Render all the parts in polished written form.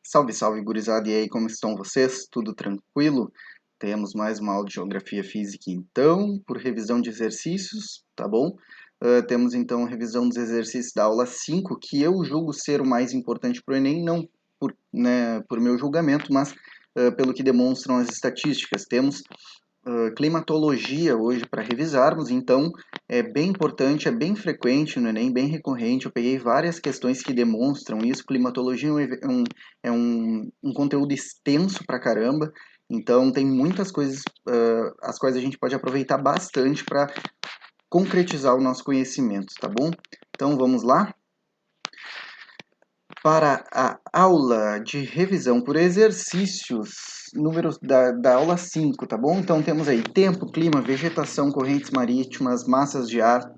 Salve, salve, gurizada! E aí, como estão vocês? Tudo tranquilo? Temos mais uma aula de Geografia Física, então, por revisão de exercícios, tá bom? Temos, então, revisão dos exercícios da aula 5, que eu julgo ser o mais importante para o Enem, não por, né, por meu julgamento, mas pelo que demonstram as estatísticas. Temos climatologia hoje para revisarmos, então é bem importante, é bem frequente no Enem, bem recorrente. Eu peguei várias questões que demonstram isso. Climatologia é um conteúdo extenso pra caramba, então tem muitas coisas as quais a gente pode aproveitar bastante para concretizar o nosso conhecimento, tá bom? Então vamos lá? Para a aula de revisão por exercícios, números da aula 5, tá bom? Então temos aí tempo, clima, vegetação, correntes marítimas, massas de ar,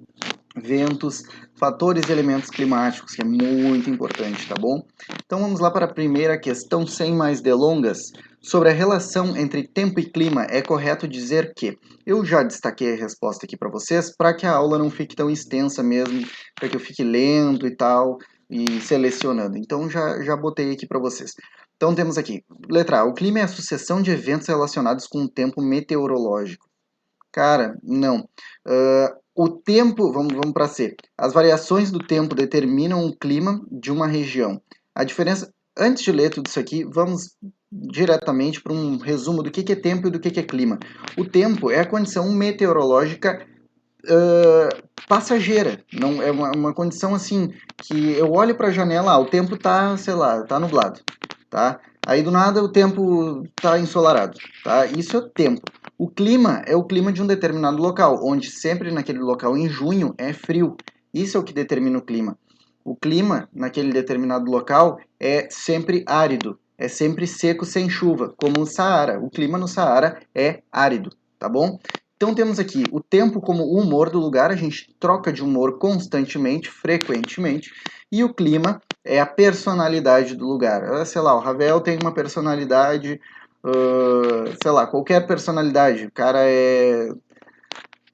ventos, fatores e elementos climáticos, que é muito importante, tá bom? Então vamos lá para a primeira questão, sem mais delongas. Sobre a relação entre tempo e clima, é correto dizer que... Eu já destaquei a resposta aqui para vocês, para que a aula não fique tão extensa mesmo, para que eu fique lendo e tal, e selecionando. Então já botei aqui para vocês. Então temos aqui, letra A, o clima é a sucessão de eventos relacionados com o tempo meteorológico. Cara, não. O tempo, vamos para C. As variações do tempo determinam o clima de uma região. A diferença, antes de ler tudo isso aqui, vamos diretamente para um resumo do que é tempo e do que é clima. O tempo é a condição meteorológica passageira. Não é uma condição assim que eu olho para a janela, o tempo tá, sei lá, tá nublado, tá? Aí do nada o tempo tá ensolarado, tá? Isso é o tempo. O clima é o clima de um determinado local, onde sempre naquele local em junho é frio. Isso é o que determina o clima. O clima naquele determinado local é sempre árido, é sempre seco sem chuva, como o Saara. O clima no Saara é árido, tá bom? Então temos aqui o tempo como o humor do lugar, a gente troca de humor constantemente, frequentemente, e o clima é a personalidade do lugar. Sei lá, o Ravel tem uma personalidade, sei lá, qualquer personalidade, o cara é,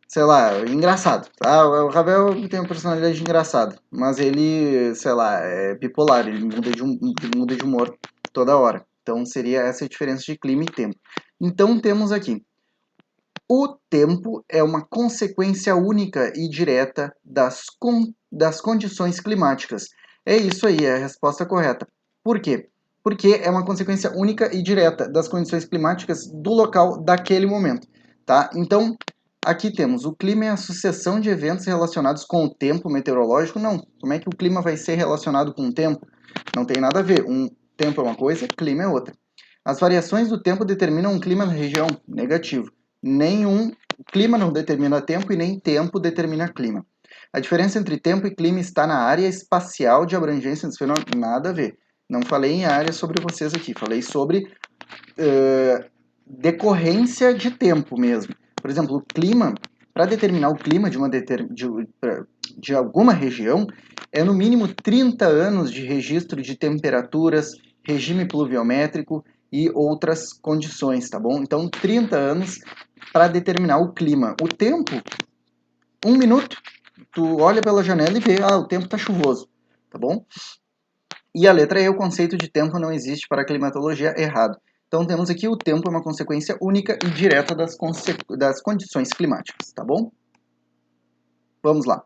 sei lá, engraçado, tá? O Ravel tem uma personalidade engraçada, mas ele, sei lá, é bipolar, ele muda de humor toda hora. Então seria essa a diferença de clima e tempo. Então temos aqui o tempo é uma consequência única e direta das condições climáticas. É isso aí, é a resposta correta. Por quê? Porque é uma consequência única e direta das condições climáticas do local daquele momento. Tá? Então, aqui temos o clima é a sucessão de eventos relacionados com o tempo meteorológico. Não, como é que o clima vai ser relacionado com o tempo? Não tem nada a ver. Um tempo é uma coisa, clima é outra. As variações do tempo determinam um clima na região negativo. Nenhum clima não determina tempo e nem tempo determina clima. A diferença entre tempo e clima está na área espacial de abrangência dos fenômenos. Nada a ver. Não falei em área sobre vocês aqui, falei sobre decorrência de tempo mesmo. Por exemplo, o clima, para determinar o clima de alguma região, é no mínimo 30 anos de registro de temperaturas, regime pluviométrico e outras condições, tá bom? Então, 30 anos para determinar o clima. O tempo, 1 minuto, tu olha pela janela e vê, o tempo está chuvoso, tá bom? E a letra E, o conceito de tempo não existe para a climatologia, errado. Então temos aqui o tempo é uma consequência única e direta das condições climáticas, tá bom? Vamos lá.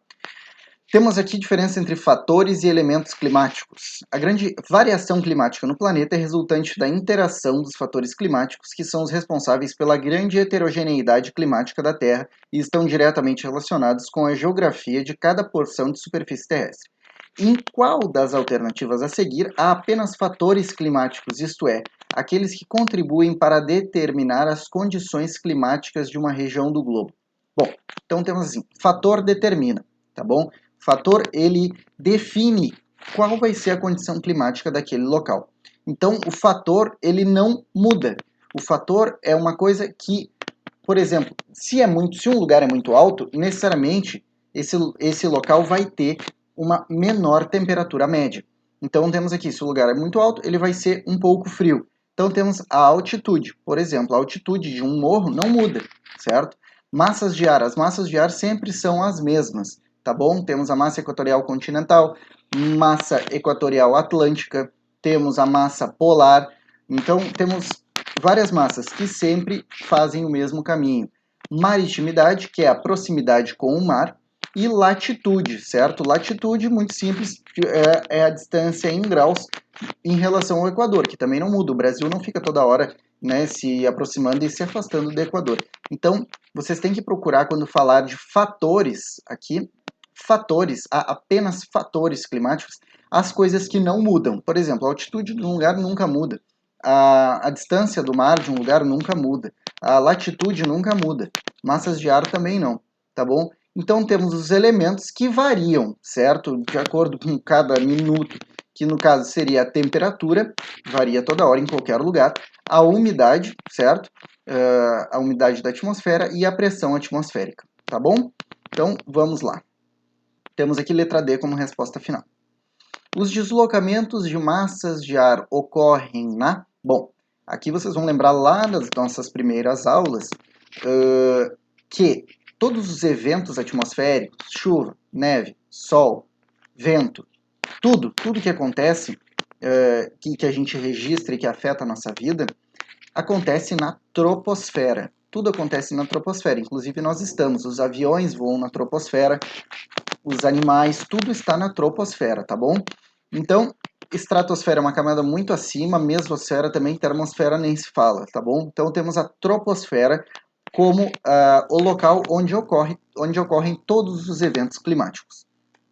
Temos aqui diferença entre fatores e elementos climáticos. A grande variação climática no planeta é resultante da interação dos fatores climáticos, que são os responsáveis pela grande heterogeneidade climática da Terra e estão diretamente relacionados com a geografia de cada porção de superfície terrestre. Em qual das alternativas a seguir há apenas fatores climáticos, isto é, aqueles que contribuem para determinar as condições climáticas de uma região do globo? Bom, então temos assim, fator determina, tá bom? Fator, ele define qual vai ser a condição climática daquele local. Então, o fator, ele não muda. O fator é uma coisa que, por exemplo, se um lugar é muito alto, necessariamente esse local vai ter uma menor temperatura média. Então, temos aqui, se o lugar é muito alto, ele vai ser um pouco frio. Então, temos a altitude. Por exemplo, a altitude de um morro não muda, certo? Massas de ar. As massas de ar sempre são as mesmas, tá bom? Temos a massa equatorial continental, massa equatorial atlântica, temos a massa polar. Então, temos várias massas que sempre fazem o mesmo caminho. Maritimidade, que é a proximidade com o mar, e latitude, certo? Latitude, muito simples, é a distância em graus em relação ao Equador, que também não muda. O Brasil não fica toda hora, né, se aproximando e se afastando do Equador. Então, vocês têm que procurar, quando falar de fatores aqui, apenas fatores climáticos, as coisas que não mudam. Por exemplo, a altitude de um lugar nunca muda. A distância do mar de um lugar nunca muda. A latitude nunca muda. Massas de ar também não, tá bom? Então temos os elementos que variam, certo? De acordo com cada minuto, que no caso seria a temperatura, varia toda hora em qualquer lugar. A umidade, certo? A umidade da atmosfera e a pressão atmosférica, tá bom? Então vamos lá. Temos aqui letra D como resposta final. Os deslocamentos de massas de ar ocorrem na... Bom, aqui vocês vão lembrar lá das nossas primeiras aulas que todos os eventos atmosféricos, chuva, neve, sol, vento, tudo que acontece, que a gente registra e que afeta a nossa vida, acontece na troposfera. Tudo acontece na troposfera, inclusive nós estamos, os aviões voam na troposfera, os animais, tudo está na troposfera, tá bom? Então, estratosfera é uma camada muito acima, mesosfera também, termosfera nem se fala, tá bom? Então temos a troposfera como o local onde ocorrem todos os eventos climáticos.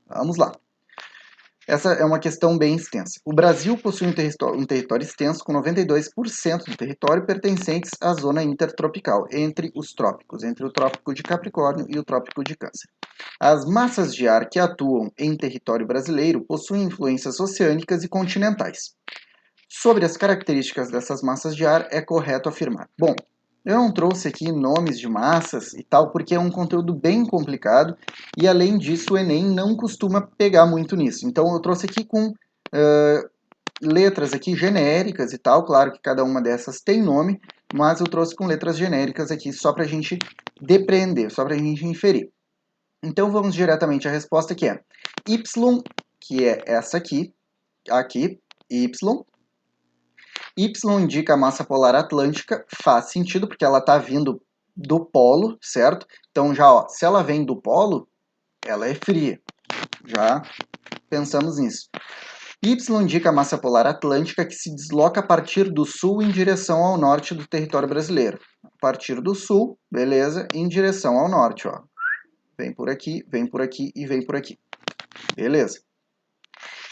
Vamos lá. Essa é uma questão bem extensa. O Brasil possui um território extenso, com 92% do território pertencentes à zona intertropical, entre os trópicos, entre o Trópico de Capricórnio e o Trópico de Câncer. As massas de ar que atuam em território brasileiro possuem influências oceânicas e continentais. Sobre as características dessas massas de ar, é correto afirmar. Bom, eu não trouxe aqui nomes de massas e tal, porque é um conteúdo bem complicado e, além disso, o Enem não costuma pegar muito nisso. Então, eu trouxe aqui com letras aqui genéricas e tal. Claro que cada uma dessas tem nome, mas eu trouxe com letras genéricas aqui só para a gente depreender, só para a gente inferir. Então, vamos diretamente à resposta, que é Y, que é essa aqui, Y. Y indica a massa polar atlântica, faz sentido, porque ela está vindo do polo, certo? Então, já, ó, se ela vem do polo, ela é fria. Já pensamos nisso. Y indica a massa polar atlântica que se desloca a partir do sul em direção ao norte do território brasileiro. A partir do sul, beleza, em direção ao norte, ó. Vem por aqui e vem por aqui. Beleza.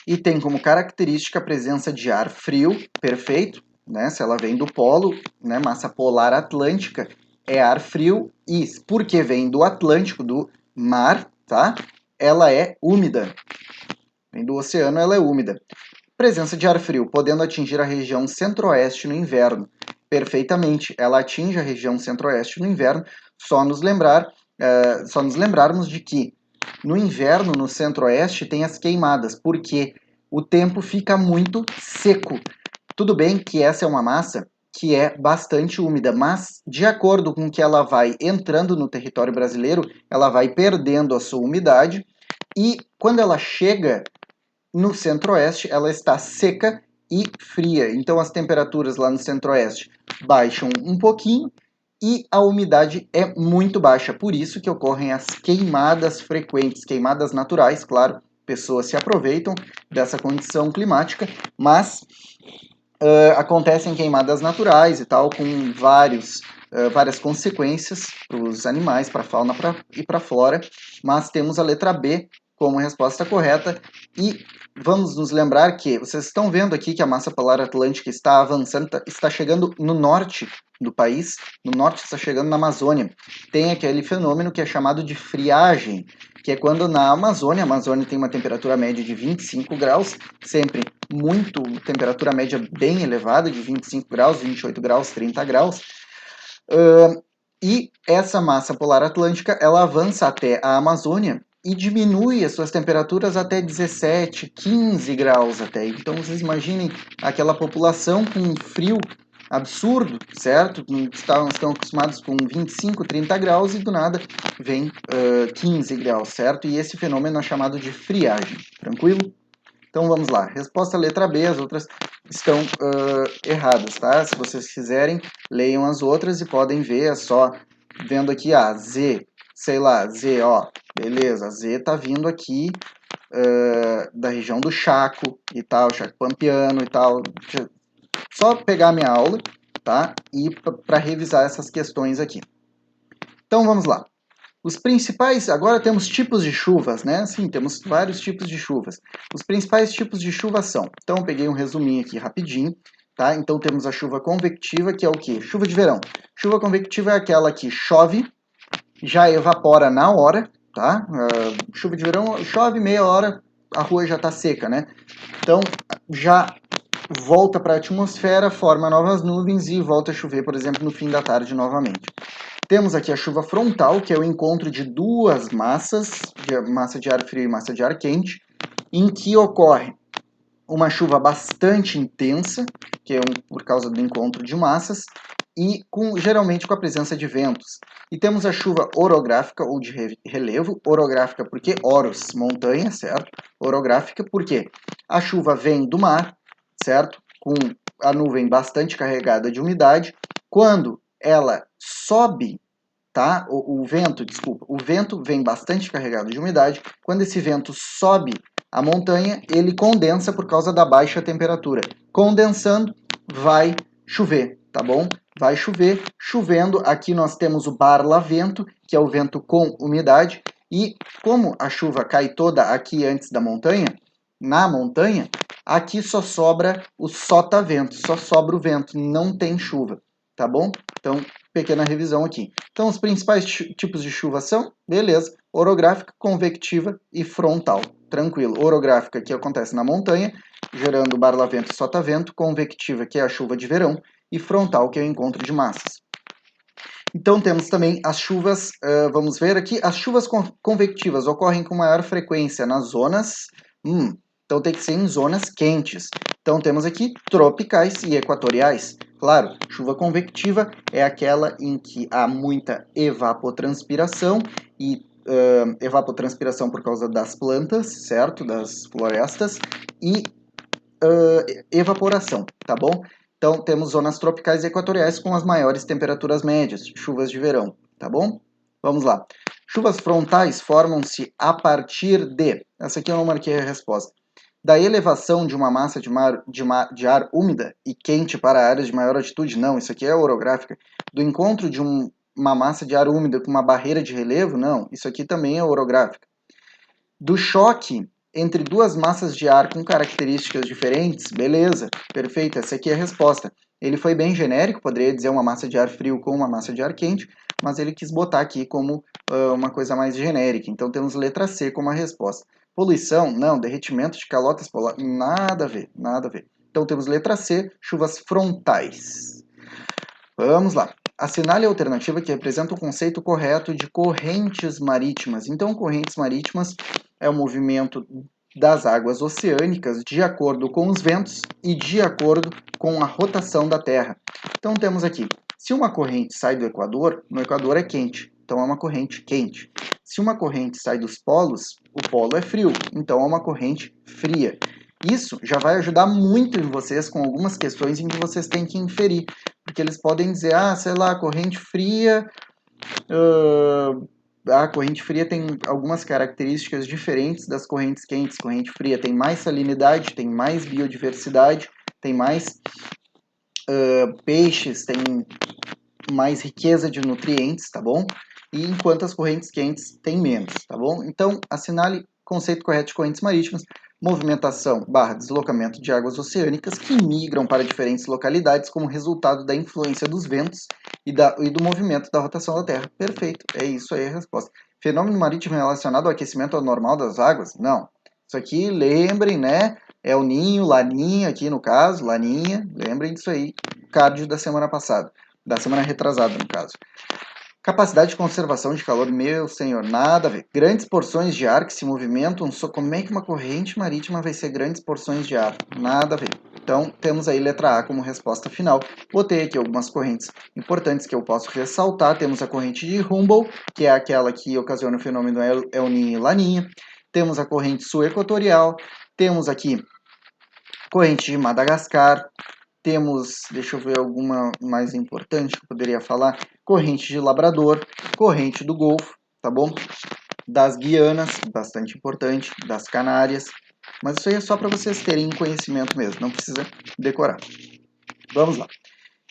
E tem como característica a presença de ar frio, perfeito, né? Se ela vem do polo, né? Massa polar atlântica é ar frio e porque vem do Atlântico, do mar, tá? Ela é úmida. Vem do oceano, ela é úmida. Presença de ar frio, podendo atingir a região centro-oeste no inverno. Perfeitamente, ela atinge a região centro-oeste no inverno. Só nos lembrarmos de que no inverno, no centro-oeste, tem as queimadas, porque o tempo fica muito seco. Tudo bem que essa é uma massa que é bastante úmida, mas de acordo com que ela vai entrando no território brasileiro, ela vai perdendo a sua umidade e quando ela chega no centro-oeste, ela está seca e fria. Então as temperaturas lá no centro-oeste baixam um pouquinho e a umidade é muito baixa, por isso que ocorrem as queimadas frequentes, queimadas naturais, claro, pessoas se aproveitam dessa condição climática, mas acontecem queimadas naturais e tal, com várias consequências para os animais, para a fauna e para a flora, mas temos a letra B como resposta correta e vamos nos lembrar que vocês estão vendo aqui que a massa polar atlântica está avançando, está chegando no norte do país, no norte está chegando na Amazônia. Tem aquele fenômeno que é chamado de friagem, que é quando na Amazônia, a Amazônia tem uma temperatura média de 25 graus, sempre temperatura média bem elevada, de 25 graus, 28 graus, 30 graus, e essa massa polar atlântica, ela avança até a Amazônia e diminui as suas temperaturas até 17, 15 graus até. Então vocês imaginem aquela população com um frio absurdo, certo? Estão acostumados com 25, 30 graus e do nada vem 15 graus, certo? E esse fenômeno é chamado de friagem, tranquilo? Então vamos lá, resposta letra B, as outras estão erradas, tá? Se vocês quiserem, leiam as outras e podem ver, é só vendo aqui, Z, sei lá, Z, ó, beleza, Z tá vindo aqui da região do Chaco e tal, Chaco Pampiano e tal. Só pegar minha aula, tá? E para revisar essas questões aqui. Então vamos lá. Os principais, agora temos tipos de chuvas, né? Sim, temos vários tipos de chuvas. Os principais tipos de chuva são, então eu peguei um resuminho aqui rapidinho, tá? Então temos a chuva convectiva, que é o quê? Chuva de verão. Chuva convectiva é aquela que chove, já evapora na hora, tá? Chuva de verão, chove meia hora, a rua já está seca, né? Então já volta para a atmosfera, forma novas nuvens e volta a chover, por exemplo, no fim da tarde novamente. Temos aqui a chuva frontal, que é o encontro de duas massas, massa de ar frio e massa de ar quente, em que ocorre uma chuva bastante intensa, que é por causa do encontro de massas, e geralmente com a presença de ventos. E temos a chuva orográfica ou de relevo, orográfica porque oros, montanha, certo? Orográfica porque a chuva vem do mar, certo? Com a nuvem bastante carregada de umidade. Quando ela sobe, tá? O vento vem bastante carregado de umidade. Quando esse vento sobe a montanha, ele condensa por causa da baixa temperatura. Condensando, vai chover, tá bom? Vai chover. Chovendo, aqui nós temos o barlavento, que é o vento com umidade. E como a chuva cai toda aqui antes da montanha, na montanha, aqui só sobra o sotavento, só sobra o vento, não tem chuva, tá bom? Então, pequena revisão aqui. Então, os principais tipos de chuva são, beleza, orográfica, convectiva e frontal. Tranquilo. Orográfica, que acontece na montanha, gerando barlavento e sotavento, convectiva, que é a chuva de verão, e frontal, que é o encontro de massas. Então temos também as chuvas, vamos ver aqui, as chuvas convectivas ocorrem com maior frequência nas zonas, então tem que ser em zonas quentes. Então temos aqui tropicais e equatoriais. Claro, chuva convectiva é aquela em que há muita evapotranspiração e evapotranspiração por causa das plantas, certo? Das florestas e evaporação, tá bom? Então, temos zonas tropicais e equatoriais com as maiores temperaturas médias, chuvas de verão, tá bom? Vamos lá. Chuvas frontais formam-se a partir de... Essa aqui eu não marquei a resposta. Da elevação de uma massa de ar úmida e quente para áreas de maior altitude. Não, isso aqui é orográfica. Do encontro de uma massa de ar úmida com uma barreira de relevo. Não, isso aqui também é orográfica. Do choque entre duas massas de ar com características diferentes, beleza, perfeito, essa aqui é a resposta. Ele foi bem genérico, poderia dizer uma massa de ar frio com uma massa de ar quente, mas ele quis botar aqui como uma coisa mais genérica. Então temos letra C como a resposta. Poluição, não, derretimento de calotas polares, nada a ver, nada a ver. Então temos letra C, chuvas frontais. Vamos lá. Assinale a alternativa que representa o conceito correto de correntes marítimas. Então, correntes marítimas é o movimento das águas oceânicas de acordo com os ventos e de acordo com a rotação da Terra. Então, temos aqui, se uma corrente sai do Equador, no Equador é quente, então é uma corrente quente. Se uma corrente sai dos polos, o polo é frio, então é uma corrente fria. Isso já vai ajudar muito em vocês com algumas questões em que vocês têm que inferir. Porque eles podem dizer, sei lá, corrente fria... a corrente fria tem algumas características diferentes das correntes quentes. Corrente fria tem mais salinidade, tem mais biodiversidade, tem mais peixes, tem mais riqueza de nutrientes, tá bom? E enquanto as correntes quentes têm menos, tá bom? Então, assinale conceito correto de correntes marítimas, movimentação / deslocamento de águas oceânicas que migram para diferentes localidades como resultado da influência dos ventos e do movimento da rotação da Terra. Perfeito, é isso aí a resposta. Fenômeno marítimo relacionado ao aquecimento anormal das águas? Não. Isso aqui, lembrem, né? É o Ninho, Laninha aqui no caso, Laninha, lembrem disso aí, cardio da semana passada, da semana retrasada no caso. Capacidade de conservação de calor, meu senhor, nada a ver. Grandes porções de ar que se movimentam, como é que uma corrente marítima vai ser grandes porções de ar? Nada a ver. Então, temos aí letra A como resposta final. Botei aqui algumas correntes importantes que eu posso ressaltar. Temos a corrente de Humboldt, que é aquela que ocasiona o fenômeno El Niño e Laninha. Temos a corrente sul-equatorial. Temos aqui corrente de Madagascar, temos, deixa eu ver alguma mais importante que eu poderia falar, corrente de Labrador, corrente do Golfo, tá bom? Das Guianas, bastante importante, das Canárias, mas isso aí é só para vocês terem conhecimento mesmo, não precisa decorar. Vamos lá.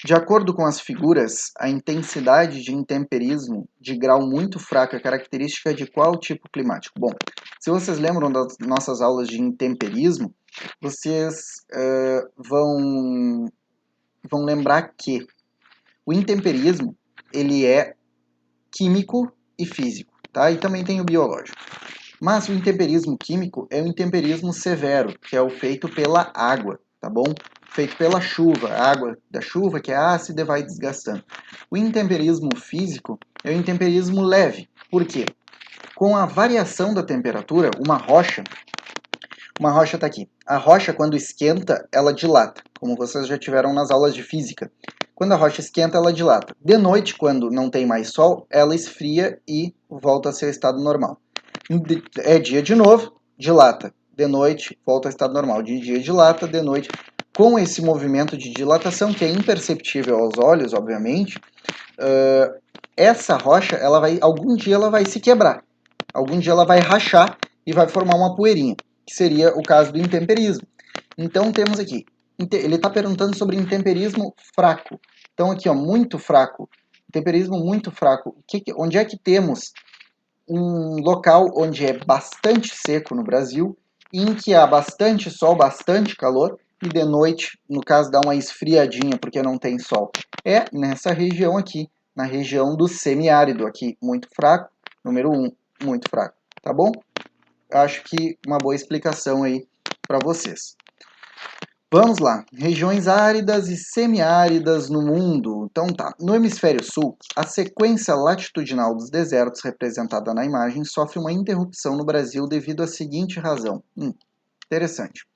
De acordo com as figuras, a intensidade de intemperismo de grau muito fraco é característica de qual tipo climático? Bom, se vocês lembram das nossas aulas de intemperismo, vocês vão lembrar que o intemperismo ele é químico e físico, tá? E também tem o biológico. Mas o intemperismo químico é o intemperismo severo, que é o feito pela água, tá bom? Feito pela chuva, a água da chuva que é ácida e vai desgastando. O intemperismo físico é o intemperismo leve. Por quê? Com a variação da temperatura, uma rocha está aqui. A rocha, quando esquenta, ela dilata, como vocês já tiveram nas aulas de física. Quando a rocha esquenta, ela dilata. De noite, quando não tem mais sol, ela esfria e volta a seu estado normal. É dia de novo, dilata. De noite, volta ao estado normal. De dia, dilata. De noite, com esse movimento de dilatação, que é imperceptível aos olhos, obviamente, essa rocha, algum dia ela vai se quebrar. Algum dia ela vai rachar e vai formar uma poeirinha, que seria o caso do intemperismo. Então, temos aqui, ele está perguntando sobre intemperismo fraco. Então, aqui, ó, muito fraco. Intemperismo muito fraco. Onde é que temos um local onde é bastante seco no Brasil, em que há bastante sol, bastante calor, e de noite, no caso, dá uma esfriadinha porque não tem sol? É nessa região aqui, na região do semiárido, aqui, muito fraco, número 1, muito fraco, tá bom? Acho que uma boa explicação aí para vocês. Vamos lá, regiões áridas e semiáridas no mundo. Então tá, no hemisfério sul, a sequência latitudinal dos desertos representada na imagem sofre uma interrupção no Brasil devido à seguinte razão. Interessante.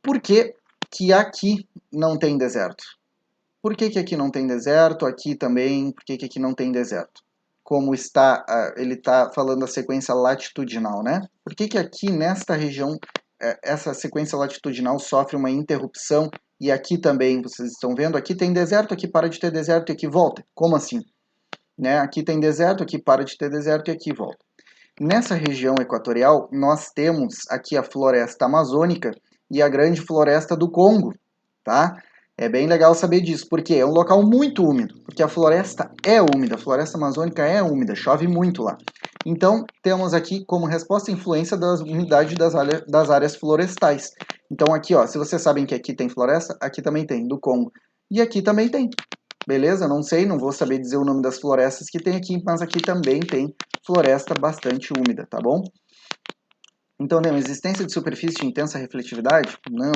Por que que aqui não tem deserto? Por que que aqui não tem deserto? Aqui também, por que que aqui não tem deserto? Como está, ele está falando da sequência latitudinal, né? Por que que aqui nesta região essa sequência latitudinal sofre uma interrupção e aqui também, vocês estão vendo, aqui tem deserto, aqui para de ter deserto e aqui volta. Como assim? Né? Aqui tem deserto, aqui para de ter deserto e aqui volta. Nessa região equatorial, nós temos aqui a floresta amazônica e a grande floresta do Congo, tá? É bem legal saber disso, porque é um local muito úmido, porque a floresta é úmida, a floresta amazônica é úmida, chove muito lá. Então, temos aqui como resposta a influência da umidade das áreas florestais. Então, aqui, ó, se vocês sabem que aqui tem floresta, aqui também tem, do Congo. E aqui também tem. Beleza? Não sei, não vou saber dizer o nome das florestas que tem aqui, mas aqui também tem floresta bastante úmida, tá bom? Então, a existência de superfície de intensa refletividade? Não,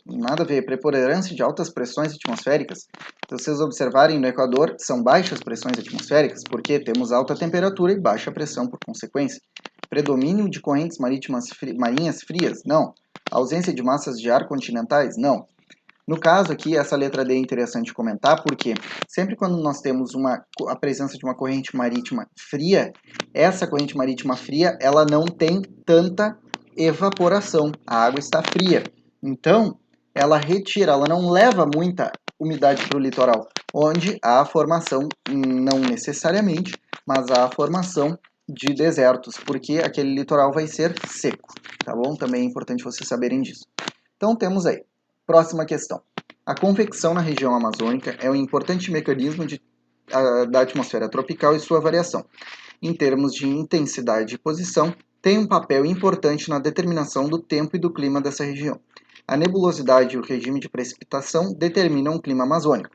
nada a ver. Preponderância de altas pressões atmosféricas. Se vocês observarem no Equador, são baixas pressões atmosféricas, porque temos alta temperatura e baixa pressão por consequência. Predomínio de correntes marinhas frias? Não. Ausência de massas de ar continentais? Não. No caso aqui, essa letra D é interessante comentar, porque sempre quando nós temos a presença de uma corrente marítima fria, essa corrente marítima fria, ela não tem tanta evaporação, a água está fria. Então, ela retira, ela não leva muita umidade para o litoral, onde há a formação, não necessariamente, mas há a formação de desertos, porque aquele litoral vai ser seco, tá bom? Também é importante vocês saberem disso. Então, temos aí. Próxima questão. A convecção na região amazônica é um importante mecanismo da atmosfera tropical e sua variação. Em termos de intensidade e posição, tem um papel importante na determinação do tempo e do clima dessa região. A nebulosidade e o regime de precipitação determinam o clima amazônico.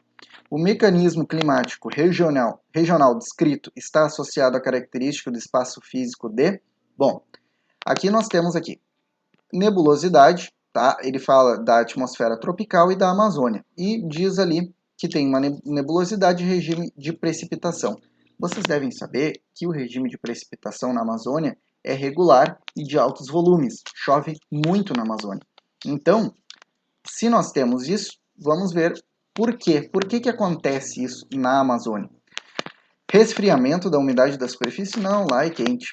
O mecanismo climático regional descrito está associado à característica do espaço físico de... Bom, aqui nós temos nebulosidade, tá? Ele fala da atmosfera tropical e da Amazônia. E diz ali que tem uma nebulosidade e regime de precipitação. Vocês devem saber que o regime de precipitação na Amazônia é regular e de altos volumes. Chove muito na Amazônia. Então, se nós temos isso, vamos ver por quê. Por que acontece isso na Amazônia? Resfriamento da umidade da superfície? Não, lá é quente.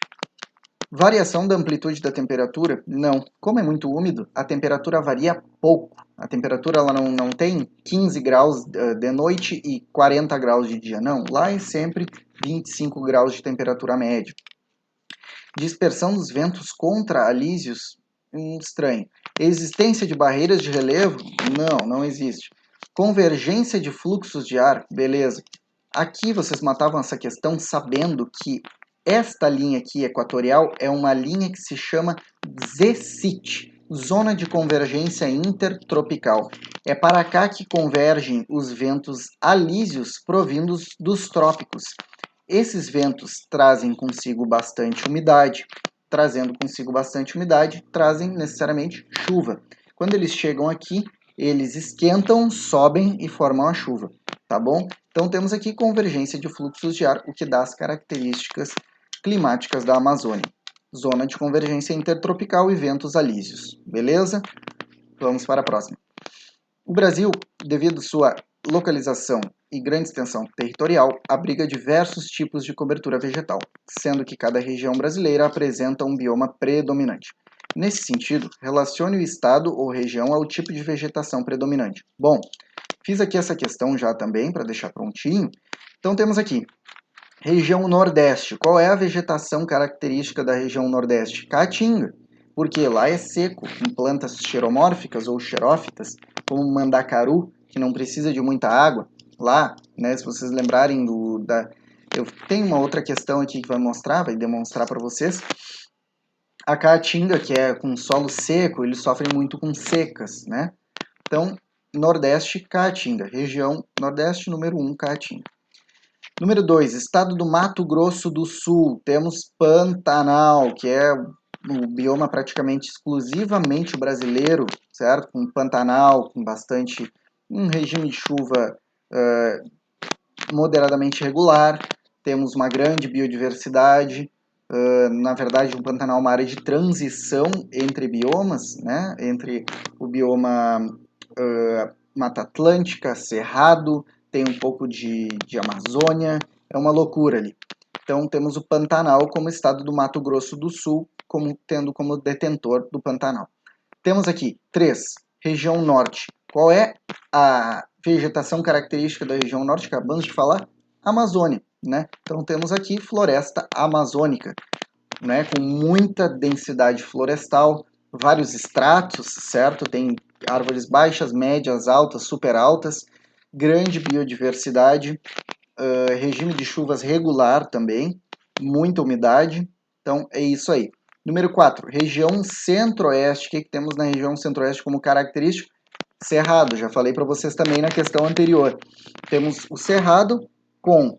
Variação da amplitude da temperatura? Não. Como é muito úmido, a temperatura varia pouco. A temperatura ela não tem 15 graus de noite e 40 graus de dia. Não, lá é sempre 25 graus de temperatura média. Dispersão dos ventos contra alísios? Estranho. Existência de barreiras de relevo? Não existe. Convergência de fluxos de ar? Beleza. Aqui vocês matavam essa questão sabendo que esta linha aqui equatorial é uma linha que se chama ZCIT, Zona de Convergência Intertropical. É para cá que convergem os ventos alísios provindos dos trópicos. Esses ventos trazem consigo bastante umidade. Trazendo consigo bastante umidade, trazem necessariamente chuva. Quando eles chegam aqui, eles esquentam, sobem e formam a chuva, tá bom? Então temos aqui convergência de fluxos de ar, o que dá as características climáticas da Amazônia. Zona de convergência intertropical e ventos alísios, beleza? Vamos para a próxima. O Brasil, devido à sua localização e grande extensão territorial, abriga diversos tipos de cobertura vegetal, sendo que cada região brasileira apresenta um bioma predominante. Nesse sentido, relacione o estado ou região ao tipo de vegetação predominante. Bom, fiz aqui essa questão já também para deixar prontinho. Então temos aqui, região Nordeste. Qual é a vegetação característica da região Nordeste? Caatinga, porque lá é seco, com plantas xeromórficas ou xerófitas, como mandacaru, que não precisa de muita água. Lá, né, se vocês lembrarem eu tenho uma outra questão aqui que vai demonstrar para vocês. A caatinga, que é com solo seco, eles sofrem muito com secas, né? Então, Nordeste, Caatinga. Região Nordeste, número 1, Caatinga. Número 2, estado do Mato Grosso do Sul. Temos Pantanal, que é o bioma praticamente exclusivamente brasileiro, certo? Com Pantanal, com bastante um regime de chuva moderadamente regular. Temos uma grande biodiversidade. Na verdade, o Pantanal é uma área de transição entre biomas, né? Entre o bioma Mata Atlântica, Cerrado, tem um pouco de Amazônia, é uma loucura ali. Então temos o Pantanal como estado do Mato Grosso do Sul, tendo como detentor do Pantanal. Temos aqui 3, região norte. Qual é a vegetação característica da região norte? Acabamos de falar, Amazônia, né? Então temos aqui floresta amazônica, né? Com muita densidade florestal, vários estratos, certo? Tem árvores baixas, médias, altas, super altas, grande biodiversidade, regime de chuvas regular também, muita umidade. Então é isso aí. Número 4, região centro-oeste. O que temos na região centro-oeste como característica? Cerrado, já falei para vocês também na questão anterior. Temos o Cerrado com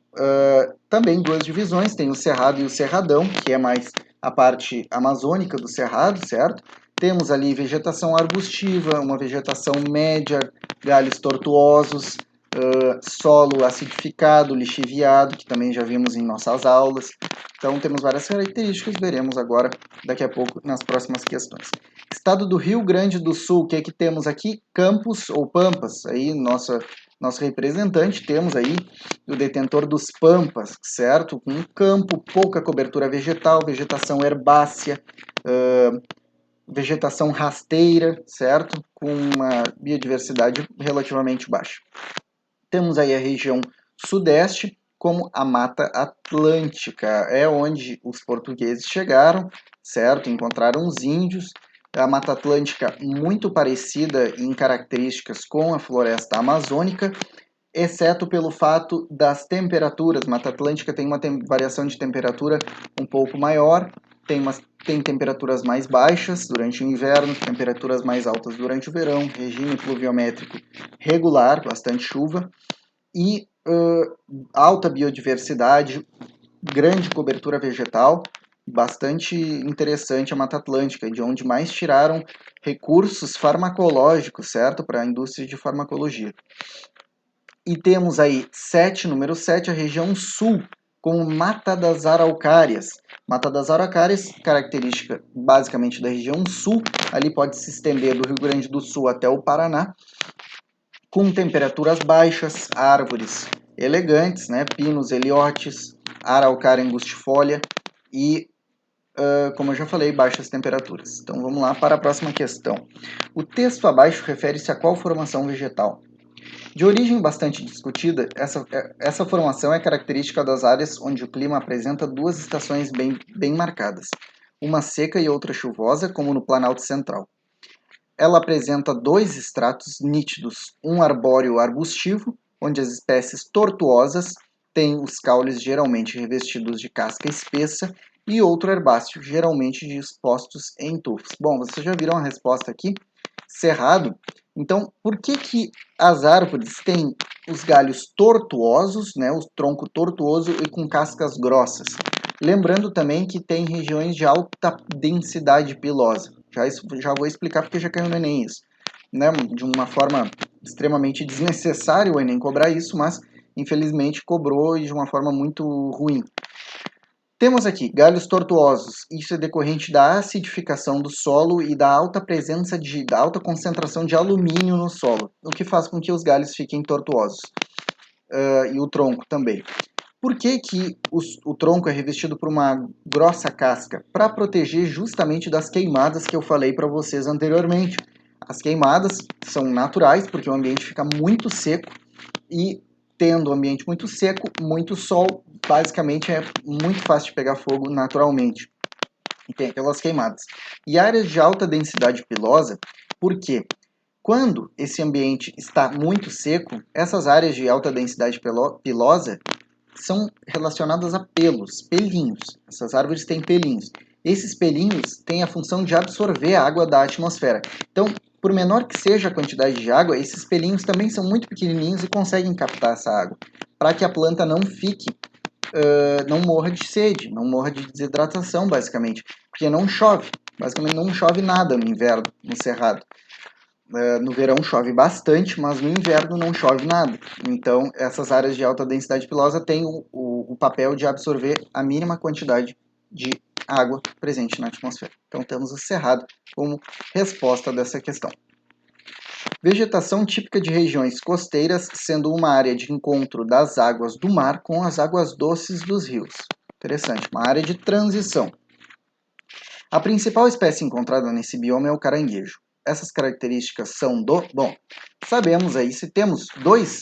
também duas divisões, tem o Cerrado e o Cerradão, que é mais a parte amazônica do Cerrado, certo? Temos ali vegetação arbustiva, uma vegetação média, galhos tortuosos, solo acidificado, lixiviado, que também já vimos em nossas aulas. Então temos várias características, veremos agora daqui a pouco nas próximas questões. Estado do Rio Grande do Sul, o que é que temos aqui? Campos ou Pampas, aí nosso representante, temos aí o detentor dos Pampas, certo? Com um campo, pouca cobertura vegetal, vegetação herbácea, vegetação rasteira, certo? Com uma biodiversidade relativamente baixa. Temos aí a região sudeste, como a Mata Atlântica, é onde os portugueses chegaram, certo? Encontraram os índios. A Mata Atlântica muito parecida em características com a floresta amazônica, exceto pelo fato das temperaturas. Mata Atlântica tem uma variação de temperatura um pouco maior, tem temperaturas mais baixas durante o inverno, temperaturas mais altas durante o verão, regime pluviométrico regular, bastante chuva, e alta biodiversidade, grande cobertura vegetal, bastante interessante a Mata Atlântica, de onde mais tiraram recursos farmacológicos, certo? Para a indústria de farmacologia. E temos aí número 7, a região sul, com Mata das Araucárias. Mata das Araucárias, característica basicamente da região sul, ali pode se estender do Rio Grande do Sul até o Paraná, com temperaturas baixas, árvores elegantes, né? Pinos, eliotes, araucária angustifolia e como eu já falei, baixas temperaturas. Então vamos lá para a próxima questão. O texto abaixo refere-se a qual formação vegetal? De origem bastante discutida, essa formação é característica das áreas onde o clima apresenta duas estações bem marcadas, uma seca e outra chuvosa, como no Planalto Central. Ela apresenta dois estratos nítidos, um arbóreo arbustivo, onde as espécies tortuosas têm os caules geralmente revestidos de casca espessa, e outro herbáceo, geralmente dispostos em tufos. Bom, vocês já viram a resposta aqui? Cerrado. Então, por que as árvores têm os galhos tortuosos, né, o tronco tortuoso e com cascas grossas? Lembrando também que tem regiões de alta densidade pilosa. Já vou explicar porque já caiu no Enem isso. Né? De uma forma extremamente desnecessária o Enem cobrar isso, mas infelizmente cobrou de uma forma muito ruim. Temos aqui galhos tortuosos. Isso é decorrente da acidificação do solo e da alta da alta concentração de alumínio no solo, o que faz com que os galhos fiquem tortuosos. E o tronco também. Por que o tronco é revestido por uma grossa casca? Para proteger justamente das queimadas que eu falei para vocês anteriormente. As queimadas são naturais, porque o ambiente fica muito seco e, tendo o ambiente muito seco, muito sol, basicamente é muito fácil de pegar fogo naturalmente. E tem aquelas queimadas. E áreas de alta densidade pilosa, por quê? Quando esse ambiente está muito seco, essas áreas de alta densidade pilosa são relacionadas a pelos, pelinhos. Essas árvores têm pelinhos. Esses pelinhos têm a função de absorver a água da atmosfera. Então, por menor que seja a quantidade de água, esses pelinhos também são muito pequenininhos e conseguem captar essa água, para que a planta não fique, não morra de sede, não morra de desidratação, basicamente, porque não chove. Basicamente não chove nada no inverno, no cerrado. No verão chove bastante, mas no inverno não chove nada. Então, essas áreas de alta densidade pilosa têm o papel de absorver a mínima quantidade de água presente na atmosfera. Então, temos o cerrado como resposta dessa questão. Vegetação típica de regiões costeiras, sendo uma área de encontro das águas do mar com as águas doces dos rios. Interessante, uma área de transição. A principal espécie encontrada nesse bioma é o caranguejo. Essas características são Bom, sabemos aí, se temos dois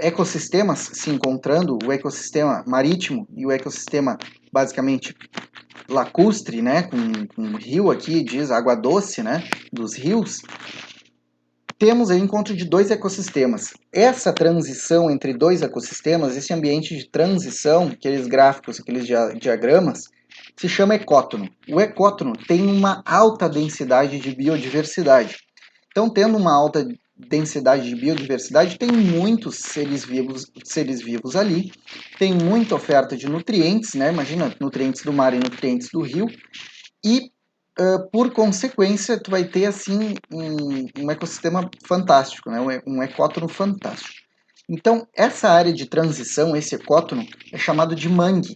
ecossistemas se encontrando, o ecossistema marítimo e o ecossistema basicamente lacustre, né, com rio aqui, diz água doce, né, dos rios, temos aí o encontro de dois ecossistemas. Essa transição entre dois ecossistemas, esse ambiente de transição, aqueles gráficos, aqueles diagramas, se chama ecótono. O ecótono tem uma alta densidade de biodiversidade. Então, tendo uma alta densidade de biodiversidade, tem muitos seres vivos ali, tem muita oferta de nutrientes, né? Imagina, nutrientes do mar e nutrientes do rio, e por consequência, tu vai ter assim um ecossistema fantástico, né? Um ecótono fantástico. Então, essa área de transição, esse ecótono, é chamado de mangue,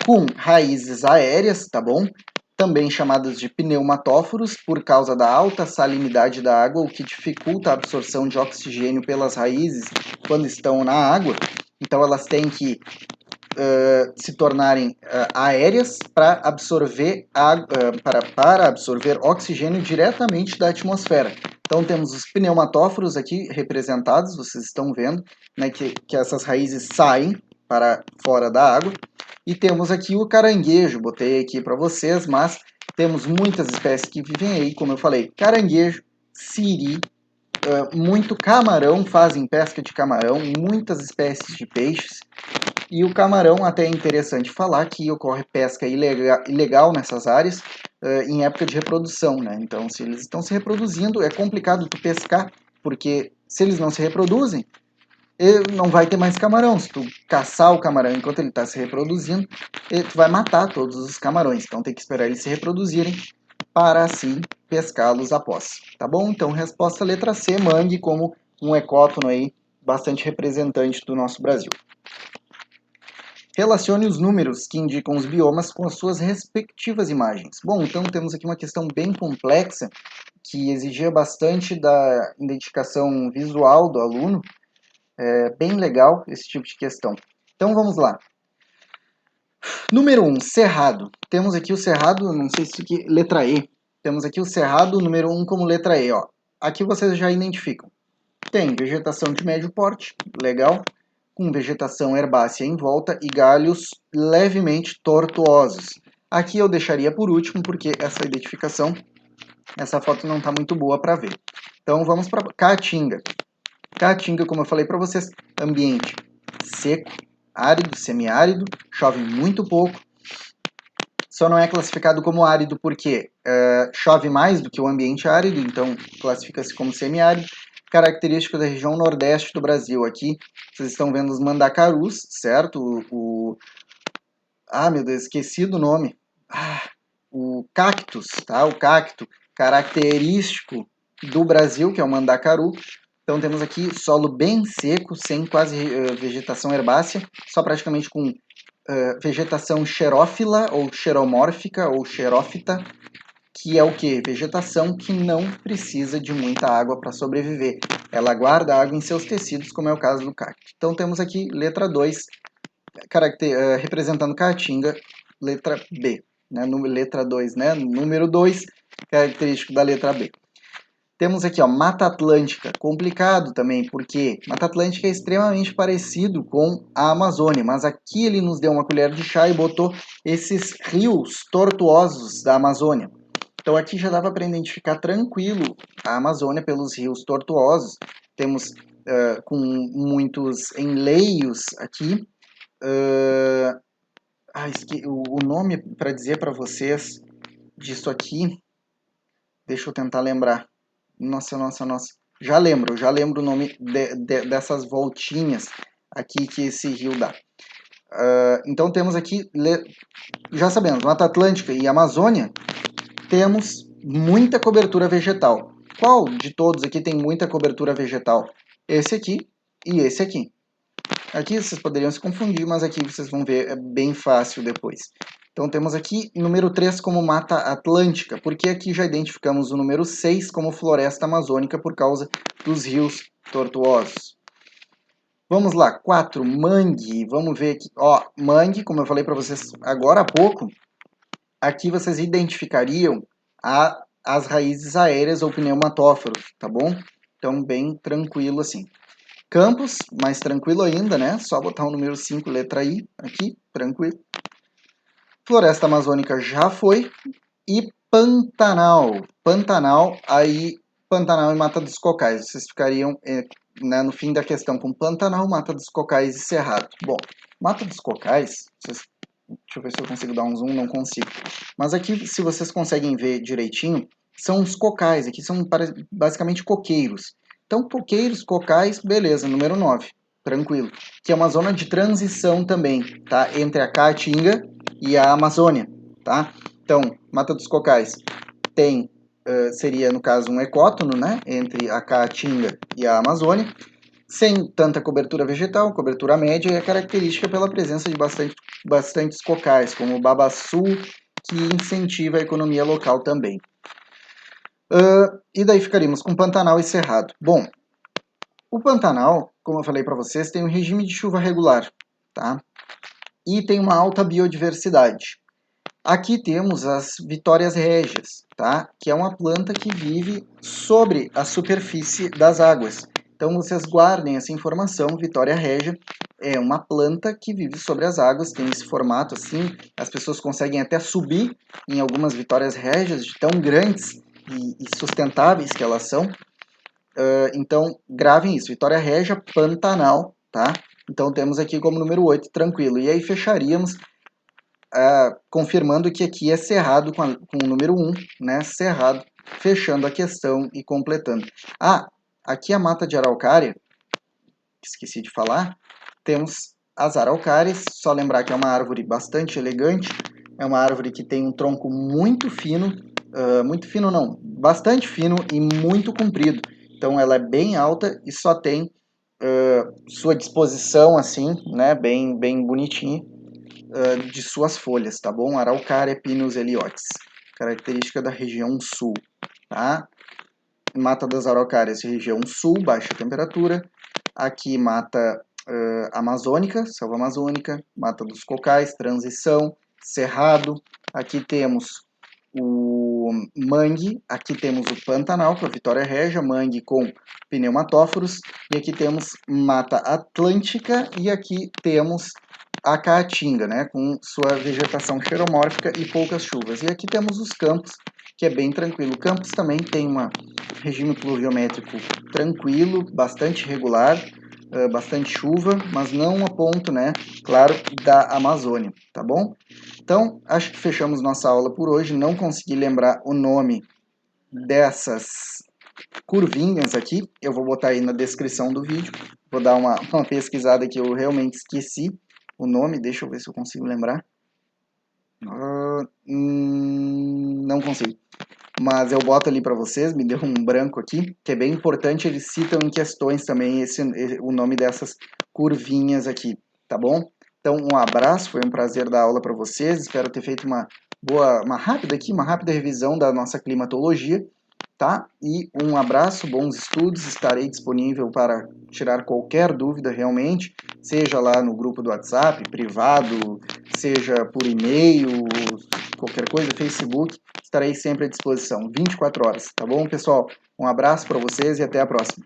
com raízes aéreas, tá bom? Também chamadas de pneumatóforos, por causa da alta salinidade da água, o que dificulta a absorção de oxigênio pelas raízes quando estão na água. Então, elas têm que se tornarem aéreas para absorver para absorver oxigênio diretamente da atmosfera. Então temos os pneumatóforos aqui representados, vocês estão vendo, né, que essas raízes saem para fora da água. E temos aqui o caranguejo, botei aqui para vocês, mas temos muitas espécies que vivem aí, como eu falei, caranguejo, siri, muito camarão, fazem pesca de camarão, muitas espécies de peixes. E o camarão, até é interessante falar que ocorre pesca ilegal nessas áreas em época de reprodução, né? Então, se eles estão se reproduzindo, é complicado tu pescar, porque se eles não se reproduzem, não vai ter mais camarão. Se tu caçar o camarão enquanto ele está se reproduzindo, tu vai matar todos os camarões. Então, tem que esperar eles se reproduzirem para, assim, pescá-los após. Tá bom? Então, resposta letra C, mangue como um ecótono aí, bastante representante do nosso Brasil. Relacione os números que indicam os biomas com as suas respectivas imagens. Bom, então temos aqui uma questão bem complexa, que exigia bastante da identificação visual do aluno. É bem legal esse tipo de questão. Então vamos lá. Número 1, Cerrado. Temos aqui o Cerrado, não sei se aqui, letra E. Temos aqui o Cerrado, número 1 como letra E, ó. Aqui vocês já identificam. Tem vegetação de médio porte, legal, com vegetação herbácea em volta e galhos levemente tortuosos. Aqui eu deixaria por último, porque essa identificação, essa foto não está muito boa para ver. Então vamos para Caatinga. Caatinga, como eu falei para vocês, ambiente seco, árido, semiárido, chove muito pouco. Só não é classificado como árido porque chove mais do que o ambiente árido, então classifica-se como semiárido. Característica da região nordeste do Brasil. Aqui vocês estão vendo os mandacarus, certo? Ah, meu Deus, esqueci do nome. O cactus, tá? O cacto característico do Brasil, que é o mandacaru. Então temos aqui solo bem seco, sem quase vegetação herbácea, só praticamente com vegetação xerófila ou xeromórfica ou xerófita, que é o que? Vegetação que não precisa de muita água para sobreviver. Ela guarda água em seus tecidos, como é o caso do cacto. Então temos aqui letra 2, representando Caatinga, letra B. Né? Letra 2, né? Número 2, característico da letra B. Temos aqui, ó, Mata Atlântica, complicado também, porque Mata Atlântica é extremamente parecido com a Amazônia, mas aqui ele nos deu uma colher de chá e botou esses rios tortuosos da Amazônia. Então aqui já dava para identificar tranquilo a Amazônia pelos rios tortuosos. Temos com muitos enleios aqui. O nome para dizer para vocês disso aqui, deixa eu tentar lembrar. Nossa. Já lembro o nome dessas voltinhas aqui que esse rio dá. Então temos aqui, já sabemos, Mata Atlântica e Amazônia, temos muita cobertura vegetal. Qual de todos aqui tem muita cobertura vegetal? Esse aqui e esse aqui. Aqui vocês poderiam se confundir, mas aqui vocês vão ver, é bem fácil depois. Então temos aqui número 3 como Mata Atlântica, porque aqui já identificamos o número 6 como Floresta Amazônica por causa dos rios tortuosos. Vamos lá, 4, mangue. Vamos ver aqui, ó, mangue, como eu falei para vocês agora há pouco, aqui vocês identificariam as raízes aéreas ou pneumatóforos, tá bom? Então bem tranquilo assim. Campos, mais tranquilo ainda, né? Só botar o número 5, letra I, aqui, tranquilo. Floresta Amazônica já foi. E Pantanal. Pantanal e Mata dos Cocais. Vocês ficariam né, no fim da questão com Pantanal, Mata dos Cocais e Cerrado. Bom, Mata dos Cocais, deixa eu ver se eu consigo dar um zoom, não consigo. Mas aqui, se vocês conseguem ver direitinho, são os cocais. Aqui são basicamente coqueiros. Então, coqueiros, cocais, beleza, número 9. Tranquilo. Que é uma zona de transição também, tá? Entre a Caatinga e a Amazônia, tá? Então, Mata dos Cocais tem, seria no caso um ecótono, né? Entre a Caatinga e a Amazônia, sem tanta cobertura vegetal, cobertura média, e é característica pela presença de bastantes cocais, como o babaçu, que incentiva a economia local também. E daí ficaríamos com Pantanal e Cerrado. Bom, o Pantanal, como eu falei para vocês, tem um regime de chuva regular, tá? E tem uma alta biodiversidade. Aqui temos as vitórias régias, tá? Que é uma planta que vive sobre a superfície das águas. Então vocês guardem essa informação, vitória régia é uma planta que vive sobre as águas, tem esse formato assim, as pessoas conseguem até subir em algumas vitórias régias de tão grandes e sustentáveis que elas são. Então, gravem isso, Vitória Régia, Pantanal, tá? Então, temos aqui como número 8, tranquilo. E aí, fecharíamos, confirmando que aqui é Cerrado com o número 1, né? Cerrado, fechando a questão e completando. Aqui a mata de araucária, esqueci de falar, temos as araucárias, só lembrar que é uma árvore bastante elegante, é uma árvore que tem um tronco muito fino não, bastante fino e muito comprido. Então ela é bem alta e só tem sua disposição assim, né, bem bonitinha de suas folhas, tá bom? Araucária pinus eliotes, característica da região sul, tá? Mata das araucárias, região sul, baixa temperatura. Aqui mata amazônica, selva amazônica, Mata dos Cocais, transição, cerrado. Aqui temos o mangue, aqui temos o Pantanal com a Vitória Régia, mangue com pneumatóforos, e aqui temos Mata Atlântica, e aqui temos a Caatinga, né, com sua vegetação xeromórfica e poucas chuvas. E aqui temos os campos, que é bem tranquilo. O campus também tem um regime pluviométrico tranquilo, bastante regular, bastante chuva, mas não a ponto, né, claro, da Amazônia, tá bom? Então, acho que fechamos nossa aula por hoje. Não consegui lembrar o nome dessas curvinhas aqui. Eu vou botar aí na descrição do vídeo. Vou dar uma pesquisada que eu realmente esqueci o nome. Deixa eu ver se eu consigo lembrar. Não consigo. Mas eu boto ali para vocês, me deu um branco aqui, que é bem importante, eles citam em questões também o nome dessas curvinhas aqui, tá bom? Então, um abraço, foi um prazer dar aula para vocês, espero ter feito uma rápida revisão da nossa climatologia, tá? E um abraço, bons estudos, estarei disponível para tirar qualquer dúvida realmente, seja lá no grupo do WhatsApp, privado, seja por e-mail, qualquer coisa, Facebook, estarei sempre à disposição, 24 horas, tá bom, pessoal? Um abraço para vocês e até a próxima.